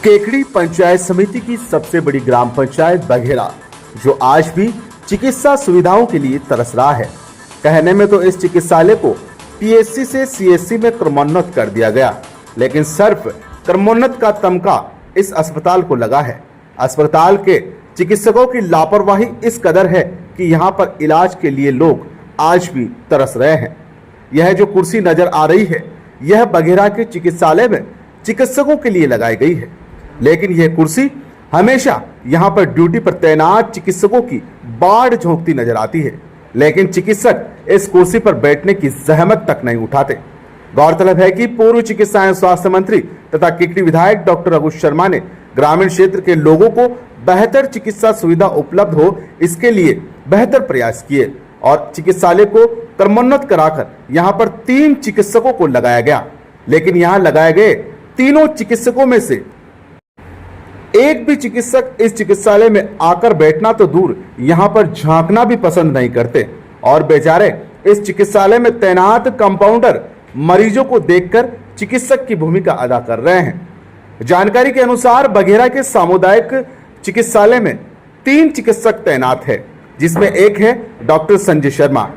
केकड़ी पंचायत समिति की सबसे बड़ी ग्राम पंचायत बघेरा, जो आज भी चिकित्सा सुविधाओं के लिए तरस रहा है। कहने में तो इस चिकित्सालय को पीएचसी से सीएचसी में क्रमोन्नत कर दिया गया, लेकिन सिर्फ क्रमोन्नत का तमगा इस अस्पताल को लगा है। अस्पताल के चिकित्सकों की लापरवाही इस कदर है कि यहाँ पर इलाज के लिए लोग आज भी तरस रहे हैं। यह जो कुर्सी नजर आ रही है, यह बघेरा के चिकित्सालय में चिकित्सकों के लिए लगाई गई है, लेकिन यह कुर्सी हमेशा यहाँ पर ड्यूटी पर तैनात चिकित्सकों की बाढ़ झोंकती नजर आती है, लेकिन चिकित्सक इस कुर्सी पर बैठने की जहमत तक नहीं उठाते। गौरतलब है कि पूर्व चिकित्सा एवं स्वास्थ्य मंत्री तथा केकड़ी विधायक डॉक्टर रघु शर्मा ने ग्रामीण क्षेत्र के लोगों को बेहतर चिकित्सा सुविधा उपलब्ध हो, इसके लिए बेहतर प्रयास किए और चिकित्सालय को क्रमोन्नत कराकर यहाँ पर 3 चिकित्सकों को लगाया गया, लेकिन यहाँ लगाए गए तीनों चिकित्सकों में से एक भी चिकित्सक इस चिकित्सालय में आकर बैठना तो दूर, यहाँ पर झांकना भी पसंद नहीं करते और बेचारे इस चिकित्सालय में तैनात कंपाउंडर मरीजों को देखकर चिकित्सक की भूमिका अदा कर रहे हैं। जानकारी के अनुसार बघेरा के सामुदायिक चिकित्सालय में 3 चिकित्सक तैनात है, जिसमें एक है डॉक्टर संजय शर्मा,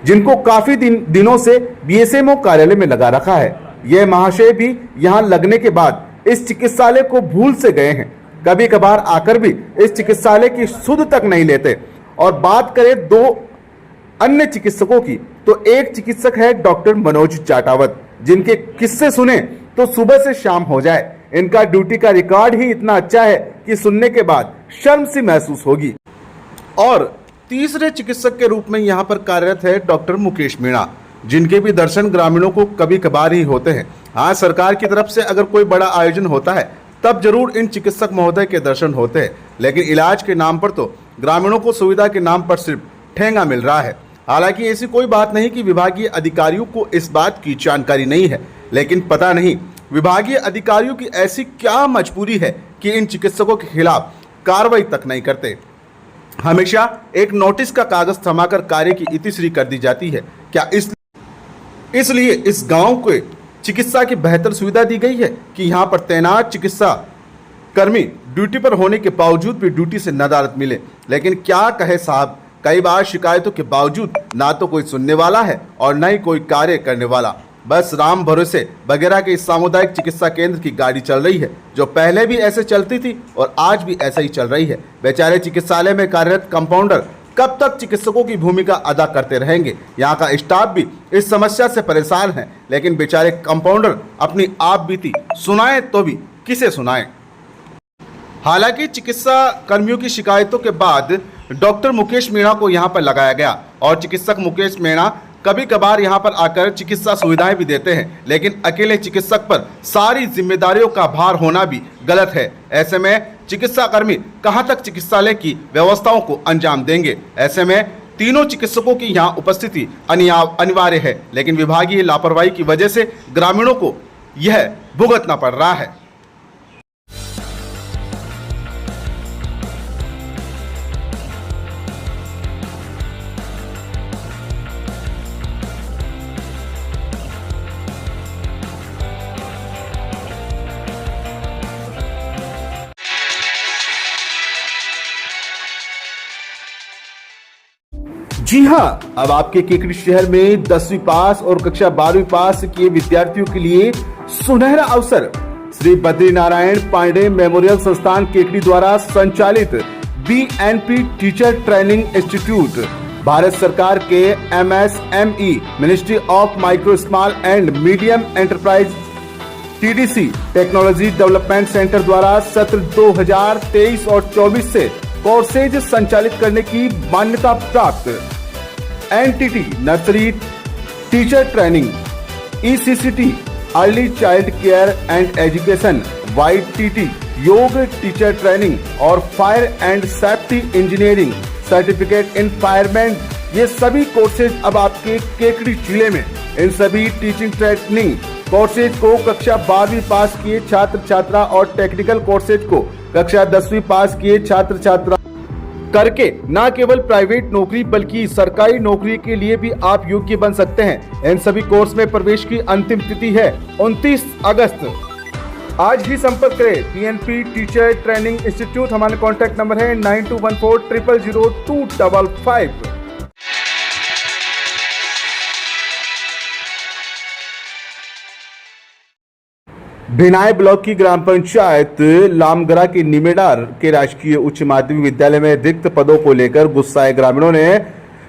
जिनको काफी दिनों से बीएसएमओ कार्यालय में लगा रखा है। यह महाशय भी यहां लगने के बाद इस चिकित्सालय को भूल से गए हैं। कभी कभार आकर भी इस चिकित्सालय की सुध तक नहीं लेते। और बात करें 2 अन्य चिकित्सकों की, तो एक चिकित्सक है डॉक्टर मनोज जाटावत, जिनके किस्से सुने तो सुबह से शाम हो जाए। इनका ड्यूटी का रिकॉर्ड ही इतना अच्छा है कि सुनने के बाद शर्म सी महसूस होगी। और तीसरे चिकित्सक के रूप में यहाँ पर कार्यरत है डॉक्टर मुकेश मीणा, जिनके भी दर्शन ग्रामीणों को कभी कभार ही होते हैं। हाँ, सरकार की तरफ से अगर कोई बड़ा आयोजन होता है तब जरूर इन चिकित्सक महोदय के दर्शन होते हैं, लेकिन इलाज के नाम पर तो ग्रामीणों को सुविधा के नाम पर सिर्फ ठेंगा मिल रहा है। हालांकि ऐसी कोई बात नहीं कि विभागीय अधिकारियों को इस बात की जानकारी नहीं है, लेकिन पता नहीं विभागीय अधिकारियों की ऐसी क्या मजबूरी है कि इन चिकित्सकों के खिलाफ कार्रवाई तक नहीं करते। हमेशा एक नोटिस का कागज थमाकर कार्य की इतिश्री कर दी जाती है। क्या इसलिए इस गांव को चिकित्सा की बेहतर सुविधा दी गई है कि यहां पर तैनात चिकित्सा कर्मी ड्यूटी पर होने के बावजूद भी ड्यूटी से नदारद मिले। लेकिन क्या कहे साहब, कई बार शिकायतों के बावजूद ना तो कोई सुनने वाला है और न ही कोई कार्य करने वाला। बस राम भरोसे बघेरा के इस सामुदायिक चिकित्सा केंद्र की गाड़ी चल रही है, जो पहले भी ऐसे चलती थी और आज भी ऐसा ही चल रही है। बेचारे चिकित्सालय में कार्यरत कंपाउंडर कब तक चिकित्सकों की भूमिका अदा करते रहेंगे। यहाँ का स्टाफ भी इस समस्या से परेशान है, लेकिन बेचारे कंपाउंडर अपनी आप बीती सुनाए तो भी किसे सुनाएं। हालांकि चिकित्सा कर्मियों की शिकायतों के बाद डॉक्टर मुकेश मीणा को यहाँ पर लगाया गया और चिकित्सक मुकेश मीणा कभी कभार यहाँ पर आकर चिकित्सा सुविधाएं भी देते हैं, लेकिन अकेले चिकित्सक पर सारी जिम्मेदारियों का भार होना भी गलत है। ऐसे में चिकित्सा कर्मी कहाँ तक चिकित्सालय की व्यवस्थाओं को अंजाम देंगे। ऐसे में तीनों चिकित्सकों की यहाँ उपस्थिति अनिवार्य है, लेकिन विभागीय लापरवाही की वजह से ग्रामीणों को यह भुगतना पड़ रहा है। जी हाँ, अब आपके केकड़ी शहर में 10वीं पास और कक्षा 12वीं पास किए विद्यार्थियों के लिए सुनहरा अवसर। श्री बद्रीनारायण पांडे मेमोरियल संस्थान केकड़ी द्वारा संचालित BNP teacher training institute Bharat सरकार के MSME ministry of micro small and medium enterprise TDC technology development centre द्वारा सत्र 2023 और 24 से कोर्सेज संचालित करने की मान्यता प्राप्त NTT nursery teacher training, ECCT early child care and education, YTT योग टीचर ट्रेनिंग और fire and safety engineering certificate in fireman, ये सभी कोर्सेज अब आपके केकड़ी जिले में। इन सभी टीचिंग ट्रेनिंग कोर्सेज को कक्षा 12वीं पास किए छात्र छात्रा और टेक्निकल कोर्सेज को कक्षा 10वीं पास किए छात्र छात्रा करके न केवल प्राइवेट नौकरी बल्कि सरकारी नौकरी के लिए भी आप योग्य बन सकते हैं। इन सभी कोर्स में प्रवेश की अंतिम तिथि है 29 अगस्त। आज ही संपर्क करें PNP टीचर ट्रेनिंग इंस्टीट्यूट। हमारा कॉन्टैक्ट नंबर है 9214000255। भिनाई ब्लॉक की ग्राम पंचायत लामगरा के निमेडार के राजकीय उच्च माध्यमिक विद्यालय में रिक्त पदों को लेकर गुस्साए ग्रामीणों ने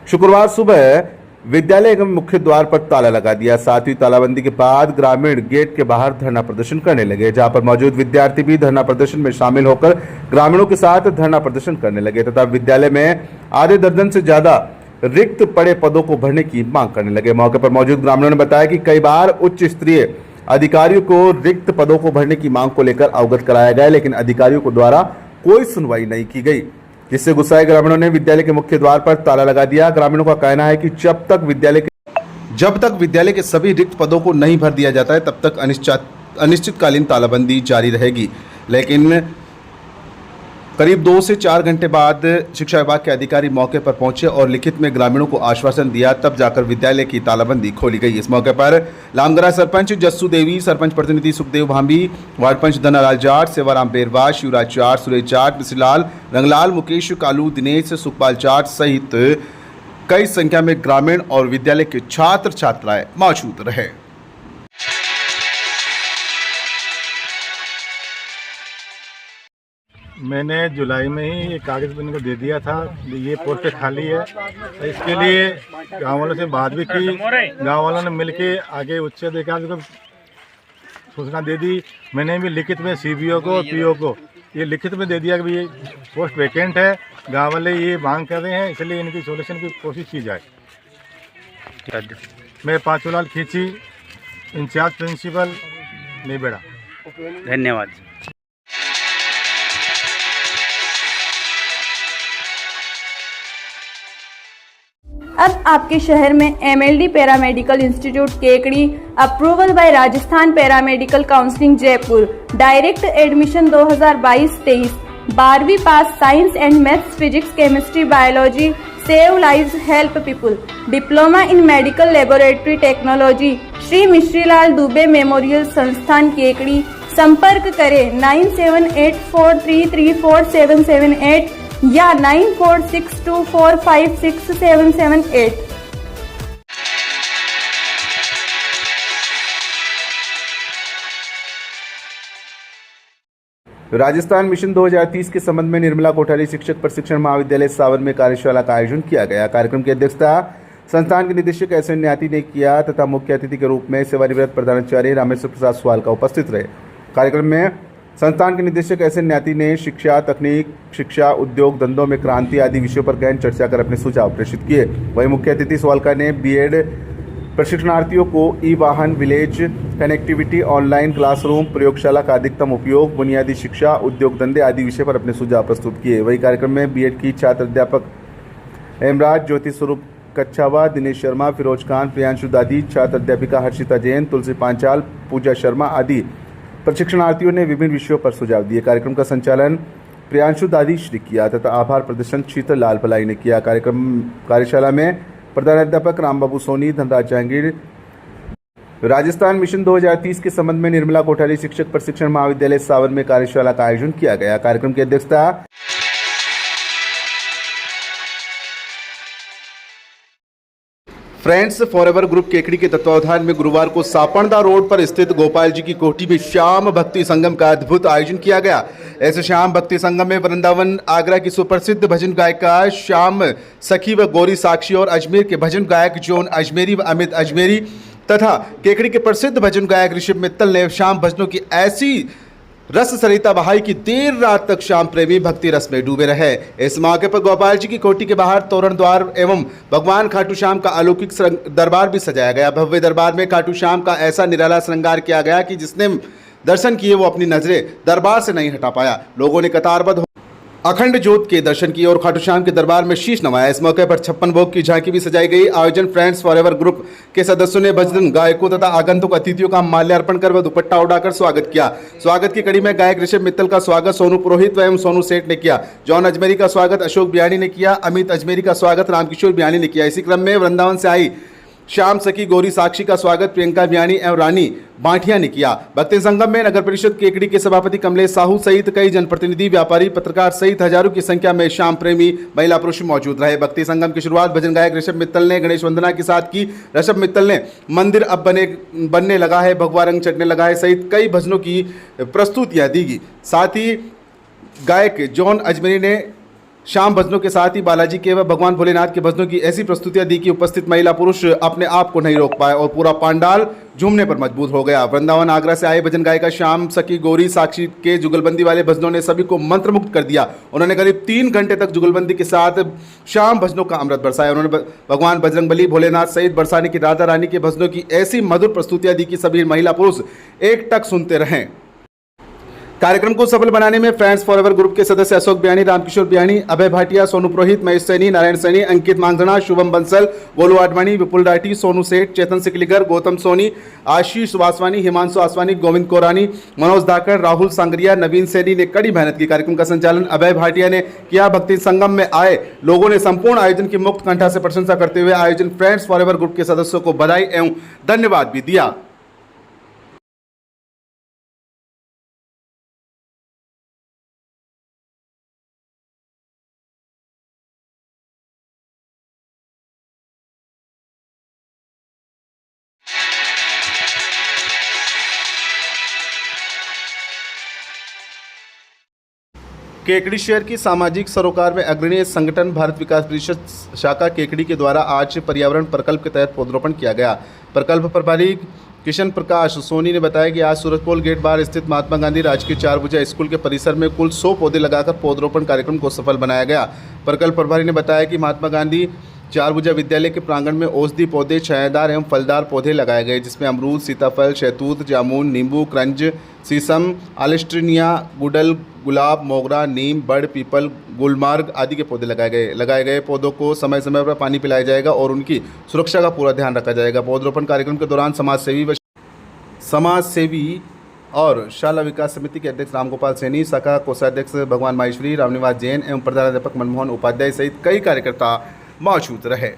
शुक्रवार सुबह विद्यालय एवं मुख्य द्वार पर ताला लगा दिया। साथ ही तालाबंदी के बाद ग्रामीण गेट के बाहर धरना प्रदर्शन करने लगे, जहां पर मौजूद विद्यार्थी भी धरना प्रदर्शन में शामिल होकर ग्रामीणों के साथ धरना प्रदर्शन करने लगे तथा विद्यालय में आधे दर्जन से ज्यादा रिक्त पड़े पदों को भरने की मांग करने लगे। मौके पर मौजूद ग्रामीणों ने बताया कि कई बार उच्च स्तरीय अधिकारियों को रिक्त पदों को भरने की मांग को लेकर अवगत कराया गया, लेकिन अधिकारियों को द्वारा कोई सुनवाई नहीं की गई, जिससे गुस्साए ग्रामीणों ने विद्यालय के मुख्य द्वार पर ताला लगा दिया। ग्रामीणों का कहना है कि जब तक विद्यालय के सभी रिक्त पदों को नहीं भर दिया जाता है तब तक अनिश्चितकालीन तालाबंदी जारी रहेगी। लेकिन करीब 2 से 4 घंटे बाद शिक्षा विभाग के अधिकारी मौके पर पहुंचे और लिखित में ग्रामीणों को आश्वासन दिया, तब जाकर विद्यालय की तालाबंदी खोली गई। इस मौके पर लामगरा सरपंच जस्सू देवी, सरपंच प्रतिनिधि सुखदेव भांबी, वार्ड पंच धनालाल जाट, सेवाराम बेरवा, शिवराज जाट, सुरेश जाट, मिश्रीलाल, रंगलाल, मुकेश कालू, दिनेश, सुखपाल जाट सहित कई संख्या में ग्रामीण और विद्यालय के छात्र छात्राएं मौजूद रहे। मैंने जुलाई में ही ये कागज़ इनको दे दिया था, ये पोस्ट खाली है। इसके लिए गांव वालों से बात भी की, गांव वालों ने मिलके आगे उच्च अधिकारी को सूचना दे दी। मैंने भी लिखित में CBO को, PO को ये लिखित में दे दिया कि ये पोस्ट वैकेंट है, गांव वाले ये मांग कर रहे हैं, इसलिए इनकी सोल्यूशन की कोशिश की जाए। मैं पांचूलाल खींची, इंचार्ज प्रिंसिपल निमेडा। धन्यवाद। अब आपके शहर में MLD paramedical institute Kekri, approval by Rajasthan paramedical counselling Jaipur, direct admission 2022-23, 12वीं pass science and maths, physics, chemistry, biology, save lives, help people, diploma in medical laboratory technology, Shri Mishrilal Dubey memorial Sansthan Kekri. संपर्क करें 9784334778 या 9462456778। राजस्थान मिशन 2030 के संबंध में निर्मला कोठारी शिक्षक प्रशिक्षण महाविद्यालय सावन में कार्यशाला का आयोजन किया गया। कार्यक्रम की अध्यक्षता संस्थान के निदेशक SN न्याती ने किया तथा मुख्य अतिथि के रूप में सेवानिवृत्त प्रधानाचार्य रामेश्वर प्रसाद स्वालका उपस्थित रहे। कार्यक्रम में संस्थान के निदेशक SN न्याती ने शिक्षा, तकनीक, शिक्षा, उद्योग, धंधों में क्रांति आदि विषयों पर गहन चर्चा कर अपने सुझाव प्रेषित किए। वहीं मुख्य अतिथि स्वालका ने B.Ed प्रशिक्षणार्थियों को ई-वाहन, विलेज कनेक्टिविटी, ऑनलाइन क्लासरूम, प्रयोगशाला का अधिकतम उपयोग, बुनियादी शिक्षा, उद्योग धंधे आदि विषय पर अपने सुझाव प्रस्तुत किए। वहीं कार्यक्रम में B.Ed की छात्र अध्यापक हेमराज, ज्योति स्वरूप कच्छावा, दिनेश शर्मा, फिरोज खान, प्रियांशु दादी, छात्र अध्यापिका हर्षिता जैन, तुलसी पांचाल, पूजा शर्मा आदि प्रशिक्षणार्थियों ने विभिन्न विषयों पर सुझाव दिए। कार्यक्रम का संचालन प्रियांशु दादीश ने किया तथा आभार प्रदर्शन शीतल लाल भलाई ने किया। कार्यशाला में प्रधानाध्यापक रामबाबू सोनी, धनराज जहांगीर, राजस्थान मिशन 2030 के संबंध में निर्मला कोठारी शिक्षक प्रशिक्षण महाविद्यालय सावन में कार्यशाला का आयोजन किया गया। कार्यक्रम की अध्यक्षता फ्रेंड्स फॉरएवर ग्रुप केकड़ी के तत्वावधान में गुरुवार को सापणदा रोड पर स्थित गोपाल जी की कोठी में श्याम भक्ति संगम का अद्भुत आयोजन किया गया। ऐसे श्याम भक्ति संगम में वृंदावन, आगरा की सुप्रसिद्ध भजन गायिका श्याम सखी व गौरी साक्षी और अजमेर के भजन गायक जोन अजमेरी व अमित अजमेरी तथा केकड़ी के प्रसिद्ध भजन गायक ऋषभ मित्तल ने श्याम भजनों की ऐसी रस सरिता बहाई की देर रात तक श्याम प्रेमी भक्ति रस में डूबे रहे। इस मौके पर गोपाल जी की कोठी के बाहर तोरण द्वार एवं भगवान खाटू श्याम का अलौकिक दरबार भी सजाया गया। भव्य दरबार में खाटू श्याम का ऐसा निराला श्रृंगार किया गया कि जिसने दर्शन किए वो अपनी नजरें दरबार से नहीं हटा पाया। लोगों ने कतारबद्ध अखंड ज्योत के दर्शन किए और खाटू श्याम के दरबार में शीश नवाया। इस मौके पर 56 भोग की झांकी भी सजाई गई। आयोजन फ्रेंड्स फॉरएवर ग्रुप के सदस्यों ने भजन गायकों तथा आगंतुक अतिथियों का माल्यार्पण कर व दुपट्टा उड़ाकर स्वागत किया। स्वागत की कड़ी में गायक ऋषभ मित्तल का स्वागत सोनू पुरोहित एवं सोनू सेठ ने किया। जॉन अजमेरी का स्वागत अशोक बियानी ने किया। अमित अजमेरी का स्वागत रामकिशोर बियानी ने किया। इसी क्रम में वृंदावन से आई श्याम सखी गौरी साक्षी का स्वागत प्रियंका बियानी एवं रानी बांठिया ने किया। भक्ति संगम में नगर परिषद केकड़ी के सभापति कमलेश साहू सहित कई जनप्रतिनिधि, व्यापारी, पत्रकार सहित हजारों की संख्या में श्याम प्रेमी महिला पुरुष मौजूद रहे। भक्ति संगम की शुरुआत भजन गायक ऋषभ मित्तल ने गणेश वंदना के साथ की। ऋषभ मित्तल ने मंदिर अब बनने लगा है, भगवा रंग चढ़ने लगा है सहित कई भजनों की प्रस्तुतियां दी गई। साथ ही गायक जॉन अजमेरी ने शाम भजनों के साथ ही बालाजी के व भगवान भोलेनाथ के भजनों की ऐसी प्रस्तुतियां दी कि उपस्थित महिला पुरुष अपने आप को नहीं रोक पाए और पूरा पंडाल झूमने पर मजबूर हो गया। वृंदावन आगरा से आए भजन गायिका श्याम सखी गौरी साक्षी के जुगलबंदी वाले भजनों ने सभी को मंत्रमुग्ध कर दिया। उन्होंने करीब 3 घंटे तक जुगलबंदी के साथ शाम भजनों का अमृत बरसाया। उन्होंने भगवान बजरंगबली, भोलेनाथ सहित बरसाने की राधा रानी के भजनों की ऐसी मधुर प्रस्तुतियां दी कि सभी महिला पुरुष एकटक सुनते रहें। कार्यक्रम को सफल बनाने में फ्रेंड्स फॉरएवर ग्रुप के सदस्य अशोक बियानी, रामकिशोर बियानी, अभय भाटिया, सोनू पुरोहित, महेश सैनी, नारायण सैनी, अंकित मांगधना, शुभम बंसल, गोलू आडवाणी, विपुल राठी, सोनू सेठ, चेतन सिकलीकर, गौतम सोनी, आशीष वासवानी, हिमांशु आसवानी, गोविंद कोरानी, मनोज धाकड़, राहुल सांगरिया, नवीन सैनी ने कड़ी मेहनत की। कार्यक्रम का संचालन अभय भाटिया ने किया। भक्ति संगम में आए लोगों ने संपूर्ण आयोजन की मुक्त कंठा से प्रशंसा करते हुए आयोजन फ्रेंड्स फॉरएवर ग्रुप के सदस्यों को बधाई एवं धन्यवाद भी दिया। केकड़ी शहर की सामाजिक सरोकार में अग्रणी संगठन भारत विकास परिषद शाखा केकड़ी के द्वारा आज पर्यावरण प्रकल्प के तहत पौधरोपण किया गया। प्रकल्प प्रभारी किशन प्रकाश सोनी ने बताया कि आज सूरजपोल गेट बार स्थित महात्मा गांधी राजकीय 4 भुजा स्कूल के परिसर में कुल 100 पौधे लगाकर पौधरोपण कार्यक्रम को सफल बनाया गया। प्रकल्प प्रभारी ने बताया कि महात्मा गांधी 4 भुजा विद्यालय के प्रांगण में औषधि पौधे, छायादार एवं फलदार पौधे लगाए गए, जिसमें अमरूद, सीताफल, शहतूत, जामुन, नींबू, क्रंच, शीशम, एलेस्ट्रिनिया, गुडल, गुलाब, मोगरा, नीम, बड़, पीपल, गुलमार्ग आदि के पौधे लगाए गए पौधों को समय समय पर पानी पिलाया जाएगा और उनकी सुरक्षा का पूरा ध्यान रखा जाएगा। पौधरोपण कार्यक्रम के दौरान समाजसेवी और शाला विकास समिति के अध्यक्ष रामगोपाल सैनी, शाखा कोषाध्यक्ष भगवान माहेश्वरी, रामनिवास जैन एवं प्रधानाध्यापक मनमोहन उपाध्याय सहित कई कार्यकर्ता मौजूद रहे।